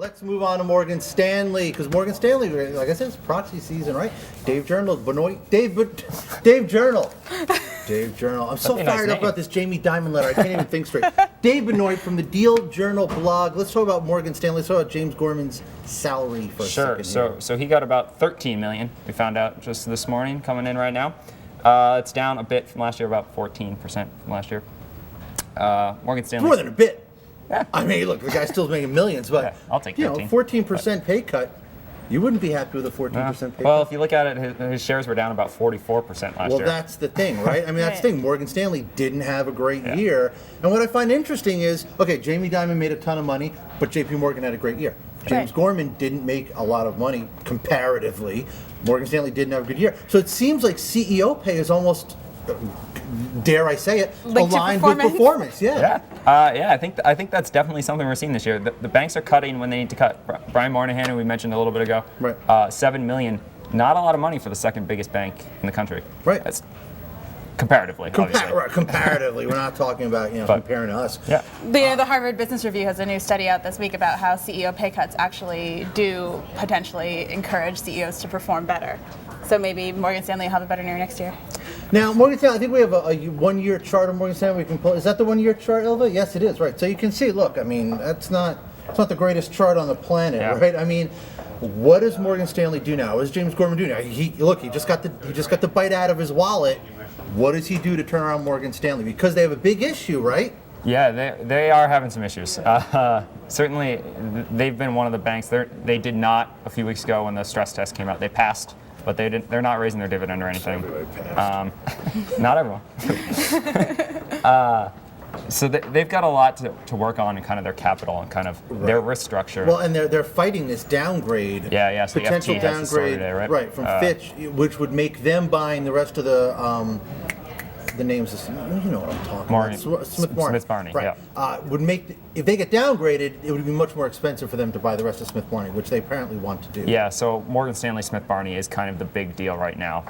Let's move on to Morgan Stanley, because Morgan Stanley, like I said, it's proxy season, right? Dave Journal, Dave Journal. Dave Journal. I'm so fired up about this Jamie Dimon letter. I can't even think straight. Dave Benoit from the Deal Journal blog. Let's talk about Morgan Stanley. Let's talk about James Gorman's salary for a second. Sure. So he got about $13 million. We found out just this morning, coming in right now. It's down a bit from last year, about 14% from last year. Morgan Stanley. More than a bit. Yeah. I mean, look, the guy's still making millions, but yeah, I'll take 14% pay cut. You wouldn't be happy with a 14% pay cut. Well, if you look at it, his shares were down about 44% last year. Well, that's the thing, right? I mean, that's the thing. Morgan Stanley didn't have a great year. And what I find interesting is, okay, Jamie Dimon made a ton of money, but JP Morgan had a great year. James Gorman didn't make a lot of money comparatively. Morgan Stanley didn't have a good year. So it seems like CEO pay is almost, dare I say it, aligned with performance. I think that's definitely something we're seeing this year. The banks are cutting when they need to cut. Brian Moynihan, who we mentioned a little bit ago, $7 million. Not a lot of money for the second biggest bank in the country. Right. That's comparatively, obviously. Comparatively, we're not talking about comparing to us. Yeah. The Harvard Business Review has a new study out this week about how CEO pay cuts actually do potentially encourage CEOs to perform better. So maybe Morgan Stanley will have a better year next year. Now, Morgan Stanley, I think we have a one-year chart of Morgan Stanley we can pull. Is that the one-year chart, Ilva? Yes, it is, right. So you can see, look, I mean, it's not the greatest chart on the planet, right? I mean, what does Morgan Stanley do now? What does James Gorman do now? He just got the bite out of his wallet. What does he do to turn around Morgan Stanley? Because they have a big issue, right? Yeah, they are having some issues. Certainly, they've been one of the banks. They did not, a few weeks ago when the stress test came out, they passed. But they're not raising their dividend or anything. Not everyone. So they've got a lot to work on in kind of their capital and kind of their risk structure. Well, and they're fighting this downgrade. So potential the FT downgrade, today, from Fitch, which would make them buying the rest of the names. You know what I'm talking about. Smith Barney. Right. Would make if they get downgraded, it would be much more expensive for them to buy the rest of Smith Barney, which they apparently want to do. Yeah. So Morgan Stanley Smith Barney is kind of the big deal right now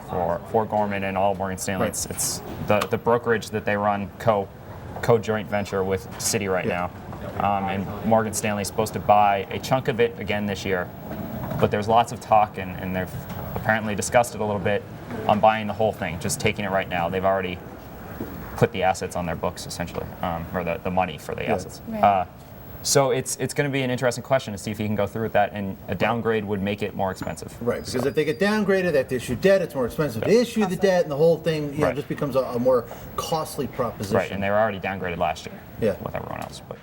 for Gorman and all Morgan Stanley. It's the brokerage that they run co-joint venture with Citi right now, and Morgan Stanley is supposed to buy a chunk of it again this year. But there's lots of talk, and they've apparently discussed it a little bit on buying the whole thing, just taking it right now. They've already put the assets on their books, essentially, or the money for the assets. Right. So it's going to be an interesting question to see if he can go through with that, and a downgrade would make it more expensive. Right, because if they get downgraded, they have to issue debt, it's more expensive to issue the debt, and the whole thing just becomes a more costly proposition. Right, and they were already downgraded last year with everyone else. But